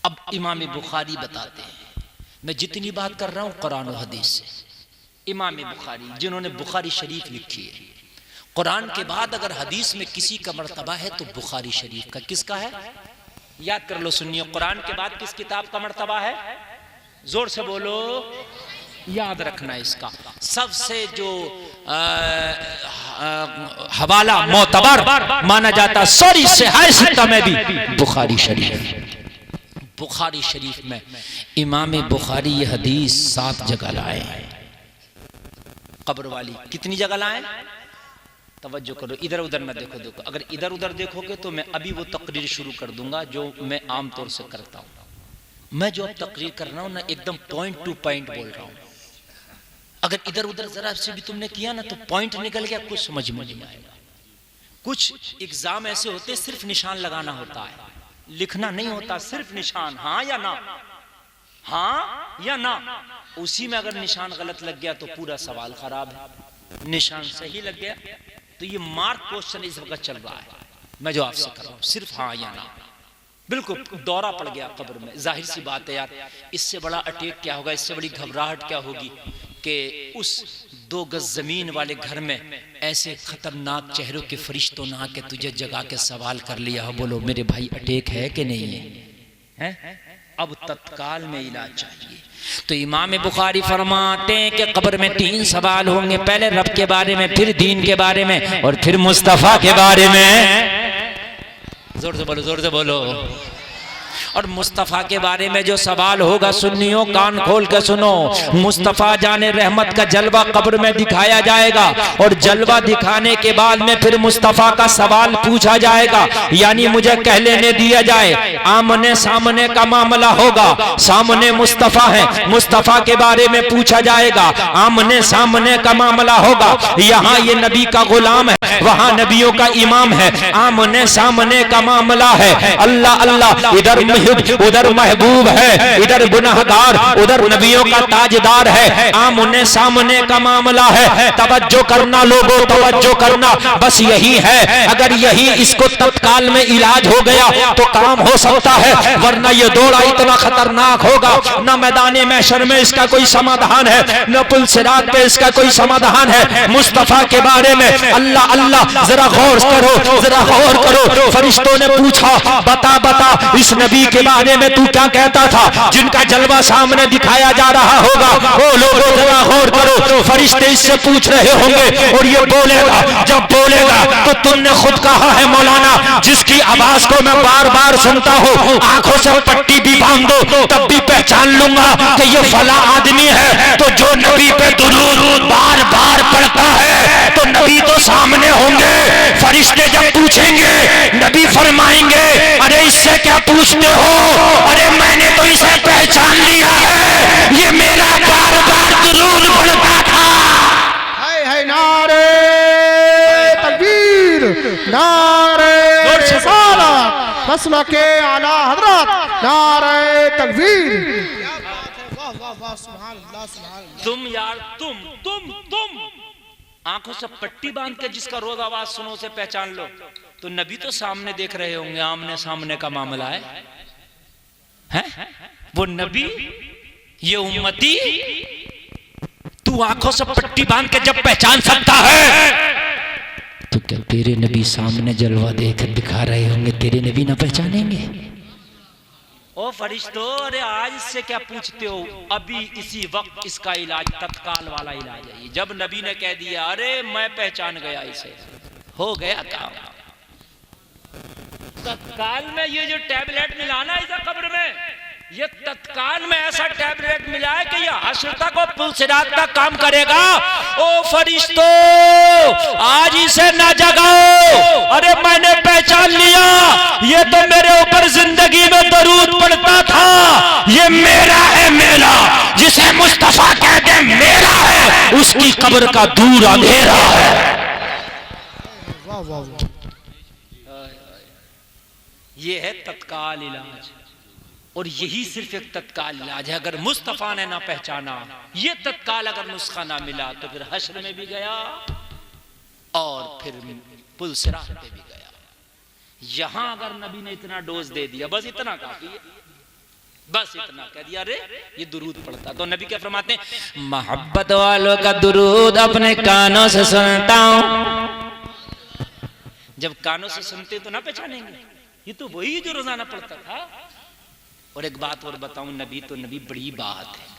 अब इमाम बुखारी बताते हैं, मैं जितनी बात कर रहा हूं कुरान और हदीस से। इमाम बुखारी जिन्होंने बुखारी शरीफ लिखी है, कुरान के बाद अगर हदीस में किसी का मर्तबा है तो बुखारी शरीफ का। किसका है? याद कर लो सुनियो, कुरान के बाद किस किताब का मर्तबा है? जोर से बोलो, याद रखना इसका। सबसे जो हवाला मोतबर माना जाता सॉरी से हाय सित्ता में भी बुखारी शरीफ। बुखारी शरीफ में इमाम बुखारी ये हदीस 7 जगह लाए हैं। कब्र वाली कितनी जगह लाए? तवज्जो करो, इधर उधर न देखो। अगर इधर उधर देखोगे तो मैं अभी वो तकरीर शुरू कर दूंगा जो मैं आमतौर से करता हूं। मैं जो अब तकरीर कर रहा हूं ना, एकदम पॉइंट टू पॉइंट बोल रहा हूं। अगर इधर उधर जरा से भी तुमने किया ना तो पॉइंट निकल गया, कुछ समझ में नहीं आएगा। कुछ एग्जाम ऐसे होते सिर्फ निशान लगाना होता है, लिखना नहीं होता, सिर्फ निशान, हाँ या ना, हाँ या ना। उसी में अगर निशान गलत लग गया तो पूरा सवाल खराब है। निशान सही लग गया तो ये मार्क क्वेश्चन इस वक्त चल रहा है, मैं जो आपसे कर रहा हूं, सिर्फ हाँ या ना। बिल्कुल दौरा पड़ गया कब्र में। जाहिर सी बात है यार, इससे बड़ा अटैक क्या होगा, इससे बड़ी घबराहट क्या होगी कि उस 2 गज जमीन वाले घर में ऐसे खतरनाक चेहरों के फरिश्तों ने आके तुझे जगा के सवाल कर लिया, बोलो मेरे भाई अटैक है कि नहीं है? अब तत्काल में इलाज चाहिए। तो इमाम बुखारी फरमाते हैं कि कब्र में 3 सवाल होंगे, पहले रब के बारे में, फिर दीन के बारे में और फिर मुस्तफा के बारे में। जोर से बोलो, जोर से बोलो। और मुस्तफ़ा के बारे में जो सवाल होगा, सुन्नियों कान खोल के सुनो, मुस्तफ़ा जाने रहमत का जलवा कब्र में दिखाया जाएगा और जलवा दिखाने के बाद में फिर मुस्तफ़ा का सवाल पूछा जाएगा। यानी मुझे कह लेने दिया जाए, आमने सामने का मामला होगा, सामने मुस्तफ़ा है, मुस्तफ़ा के बारे में पूछा जाएगा, आमने सामने का मामला होगा। यहाँ ये नबी का गुलाम है, वहाँ नबियों का इमाम है, आमने सामने का मामला है। अल्लाह अल्लाह, इधर उधर महबूब है, इधर गुनाहगार, उधर नबियों का ताजदार है, आमने सामने का मामला है। तवज्जो करना लोगों, तवज्जो करना, बस यही है। अगर यही इसको तत्काल में इलाज हो गया तो काम हो सकता है, वरना ये दौड़ा इतना खतरनाक होगा, न मैदान महशर में इसका कोई समाधान है, न पुल सिरात पे इसका कोई समाधान है। मुस्तफा के बारे में अल्लाह अल्लाह, जरा गौर करो, जरा गौर करो। फरिश्तों ने पूछा, बता बता इस नबी के बारे में तू क्या कहता था, जिनका जलवा सामने दिखाया जा रहा होगा। ओ लोगों जरा गौर करो, फरिश्ते इससे पूछ रहे होंगे और ये बोलेगा, जब बोलेगा तो तुमने खुद कहा है मौलाना, जिसकी आवाज को मैं बार बार सुनता हूँ, आंखों से पट्टी भी बांध दो तब भी पहचान लूंगा कि ये फला आदमी है। तो जो नबी पे दुरूद बार बार पढ़ता है तो नबी तो सामने होंगे। फरिश्ते जब पूछेंगे, नबी फरमाएंगे, अरे इससे क्या पूछते हो, अरे मैंने तो इसे पहचान लिया है, ये मेरा बार बार दुरूद पढ़ता था। है नारे तकबीर, नारे रिसालत, मसलके आला हजरत, नारे तकबीर। तुम यार तुम आंखों से पट्टी बांध के जिसका रोज आवाज सुनो से पहचान लो, तो नबी तो सामने देख रहे होंगे, आमने सामने का मामला है? वो नबी, ये उम्मती, तू आंखों से पट्टी बांध के जब पहचान सकता है तो क्या तेरे नबी सामने जलवा देकर दिखा रहे होंगे, तेरे नबी ना पहचानेंगे? ओ फरिश्तों, अरे आज इससे क्या पूछते हो, अभी इसी वक्त इसका इलाज तत्काल वाला इलाज है। जब नबी ने कह दिया, अरे मैं पहचान गया इसे, हो गया काम। तत्काल में ये जो टैबलेट मिलाना इधर कब्र में, ये तत्काल में ऐसा टैबलेट मिला है कि ये हश्र तक और पुल सिरात तक काम करेगा। ओ फरिश्तों, आज इसे ना जगाओ, अरे मैंने पहचान लिया, ये तो मेरे ऊपर जिंदगी में दरूद पढ़ता था, ये मेरा है मेरा, जिसे मुस्तफा कह दे मेरा है, उसकी कब्र का दूर अंधेरा है। ये है तत्काल इलाज, और यही सिर्फ एक तत्काल इलाज है। अगर मुस्तफा ने ना पहचाना, ये तत्काल अगर नुस्खा ना मिला तो फिर हश्र में भी गया और फिर पुल सिरात पे भी गया। यहां अगर नबी ने इतना डोज दे दिया, बस इतना काफी है, बस इतना कह दिया, अरे ये दुरूद पढ़ता। तो नबी क्या फरमाते हैं, मोहब्बत वालों का दुरूद अपने कानों से सुनता हूं। जब कानों से सुनते तो ना पहचानेंगे, ये तो वही जो रोजाना पढ़ता था। और एक बात और बताऊं, नबी तो नबी बड़ी बात है।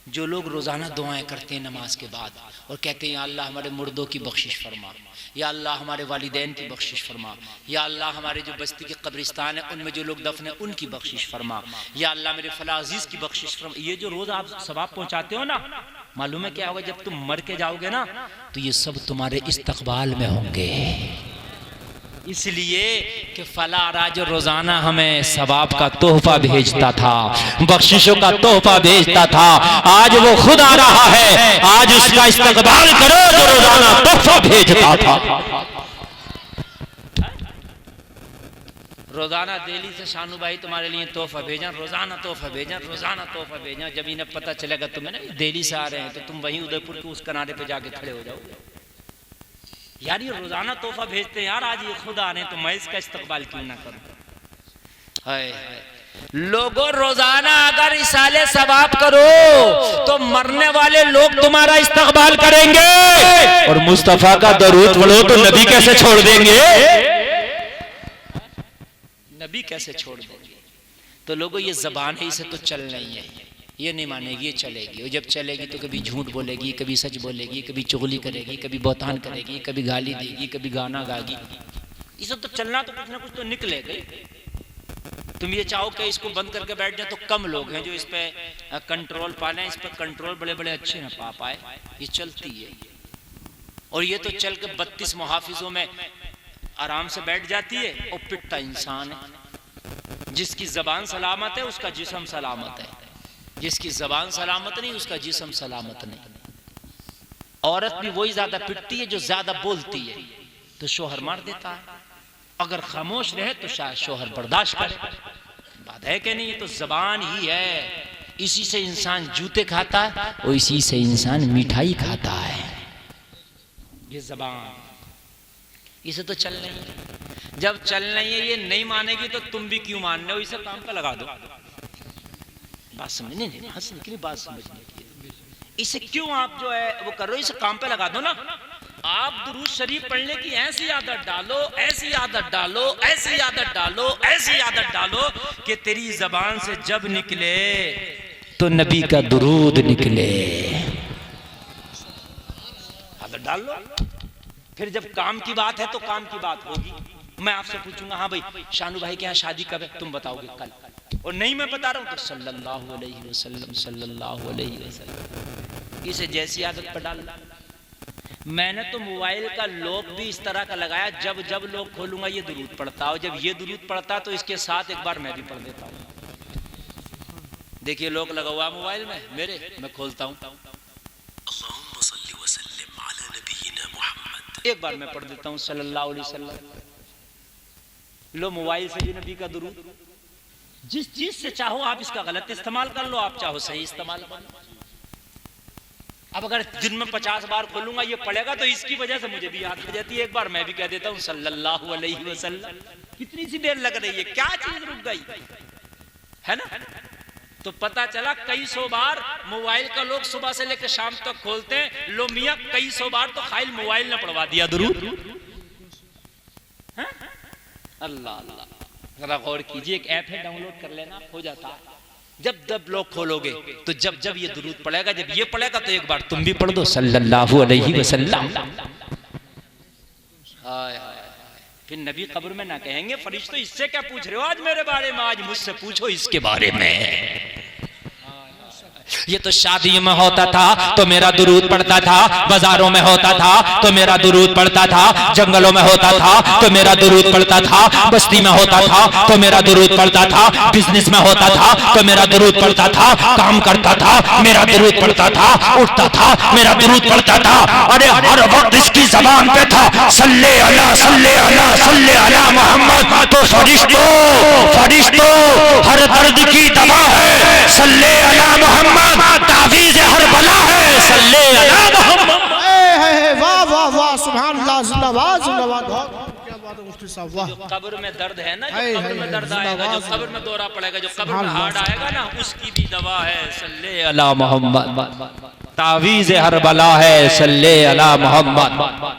जो लोग रोजाना दुआएं करते हैं नमाज के बाद और कहते हैं या अल्लाह हमारे मुर्दों की बख्शिश फरमा, या अल्लाह हमारे वालिदैन की बख्शिश फरमा, या अल्लाह हमारे जो बस्ती के कब्रिस्तान है उनमें जो लोग दफन है उनकी बख्शिश फरमा, या अल्लाह मेरे फला अजीज की बख्शिश फरमा, ये जो रोज आप सवाब पहुंचाते हो ना, मालूम है क्या होगा, जब तुम मर के जाओगे ना तो ये सब तुम्हारे इस्तकबाल में होंगे। इसलिए कि फलारा जो रोजाना हमें सवाब का तोहफा भेजता था, बख्शिशों का तोहफा भेजता था, आज वो खुद आ रहा है, आज उसका इस्तकबाल करो जो रोजाना तोहफा भेजता था। रोजाना दिल्ली से शानू भाई तुम्हारे लिए तोहफा भेजा, रोजाना तोहफा भेजा, रोजाना तोहफा भेजा। जब इन्हें पता चलेगा तुम्हें ना दिल्ली से आ रहे हैं तो तुम वहीं उदयपुर के उस किनारे पे जाके खड़े हो जाओगे, यार ये रोजाना तोहफा भेजते हैं यार, आज ये खुद आ रहे हैं तो मैं इसका इस्तकबाल क्यों ना करूं। हाय लोगों, रोजाना अगर इसाले सवाब करो तो मरने वाले लोग तुम्हारा इस्तकबाल करेंगे, और मुस्तफा का दरूद पढ़ो तो नबी कैसे छोड़ देंगे, नबी कैसे छोड़ देंगे। तो लोगों ये जबान है, इसे तो चल नहीं है, ये नहीं मानेगी, ये चलेगी। और जब चलेगी तो कभी झूठ बोलेगी, कभी सच बोलेगी, कभी चुगली करेगी, कभी बहतान करेगी, कभी गाली देगी, कभी गाना गाएगी। ये सब तो चलना तो कुछ ना कुछ तो निकलेगा। तुम ये चाहो कि इसको बंद करके बैठ जाए तो कम लोग हैं जो इस पे कंट्रोल पा लें, इस पे कंट्रोल बड़े बड़े अच्छे ना पा पाए। ये चलती है, और ये तो चल के 32 मुहाफिजों में आराम से बैठ जाती है। और पिट्टा इंसान है, जिसकी जबान सलामत है उसका जिस्म सलामत है, जिसकी जबान सलामत नहीं उसका जिस्म सलामत नहीं। औरत भी वही ज्यादा पिटती है जो ज्यादा बोलती है, तो शोहर मार देता है। अगर खामोश रहे तो शायद शोहर बर्दाश्त करे। बात है कि नहीं, तो जबान ही है, इसी से इंसान जूते खाता है और इसी से इंसान मिठाई खाता है। ये जबान, इसे तो चल नहीं है। जब चल नहीं है, ये नहीं मानेगी तो तुम भी क्यों मान रहे हो, इसे काम पे लगा दो। बात समझने नहीं, हंसने के लिए बात समझने की। इसे क्यों आप जो है वो कर रहे हो, इसे काम पे लगा दो ना। आप दुरूद शरीफ पढ़ने की ऐसी आदत डालो, ऐसी आदत डालो, ऐसी आदत डालो, ऐसी आदत डालो कि तेरी जबान से जब निकले तो नबी का दुरूद निकले। आदत डाल लो, फिर जब काम की बात है तो काम की बात होगी। मैं आपसे पूछूंगा, हाँ भाई शानू भाई के यहाँ शादी कब है, तुम बताओगे कल, और नहीं मैं बता रहा हूं तो सल्लल्लाहु अलैहि वसल्लम, सल्लल्लाहु अलैहि वसल्लम। इसे जैसी आदत पर डाल। मैंने तो मोबाइल का लॉक भी इस तरह का लगाया, जब जब लॉक खोलूंगा ये दुरूद पढ़ता, और जब ये दुरूद पढ़ता तो इसके साथ एक बार मैं भी पढ़ देता हूँ। देखिए लॉक लगा हुआ मोबाइल में मेरे, मैं खोलता हूँ, एक बार मैं पढ़ देता हूँ सल्लल्लाहु अलैहि वसल्लम। लो मोबाइल से भी नबी का दुरूद, जिस चीज से चाहो आप इसका गलत इस्तेमाल कर लो, आप चाहो सही इस्तेमाल कर लो। अब अगर दिन में 50 बार खोलूंगा ये पड़ेगा तो इसकी वजह से मुझे भी याद हो जाती है, एक बार मैं भी कह देता हूँ सल्लल्लाहु अलैहि वसल्लम। कितनी सी देर लग रही है, क्या चीज रुक गई है ना। तो पता चला कई सौ बार मोबाइल का लोग सुबह से लेकर शाम तक खोलते हैं। लो मियां कई सौ बार तो खाइल मोबाइल ने पढ़वा दिया दुरूद। अल्लाह अल्लाह, जरा गौर कीजिए, एक ऐप है डाउनलोड कर लेना, हो जाता है। जब जब लोग खोलोगे तो जब जब ये दुरूद पढ़ेगा, जब ये पढ़ेगा तो एक बार तुम भी पढ़ दो सल्लल्लाहु अलैहि वसल्लम। हाय हाय, फिर नबी कब्र में ना कहेंगे फरिश्तों इससे क्या पूछ रहे हो आज मेरे बारे में, आज मुझसे पूछो इसके बारे में। ये तो शादी में होता था तो मेरा दुरूद पढ़ता था, बाजारों में होता था तो मेरा दुरूद पढ़ता था, जंगलों में होता था तो मेरा दुरूद पढ़ता था, बस्ती में होता था तो मेरा दुरूद पढ़ता था, बिजनेस में होता था तो मेरा दुरूद पढ़ता था, काम करता था मेरा दुरूद पढ़ता था, उठता था मेरा दुरूद पढ़ता था। अरे हर वक्त इसकी जबान पे था सल्ले अला सल्ले अला सल्ले अला मोहम्मद। तो फरिश्तों हर दर्द की दवा है सल्ले अला मोहम्मद, तावीज़ हर बला है सल्ले अला मोहम्मद। वाह वाह वाह, सुभान अल्लाह, जिंदाबाद जिंदाबाद। क्या बात है मुफ्ती साहब। मुसव्वह। जो कब्र में दर्द है ना, जो हाय, कब्र हाय, में दर्द हाय, आएगा, जो जिंदाबाद। कब्र में दौरा पड़ेगा, जो कब्र में सुभान हार्ड अल्लाह। आएगा ना, उसकी भी दवा है सल्ले अला मोहम्मद। तावीज़ हर बला है सल्ले अला मोहम्मद।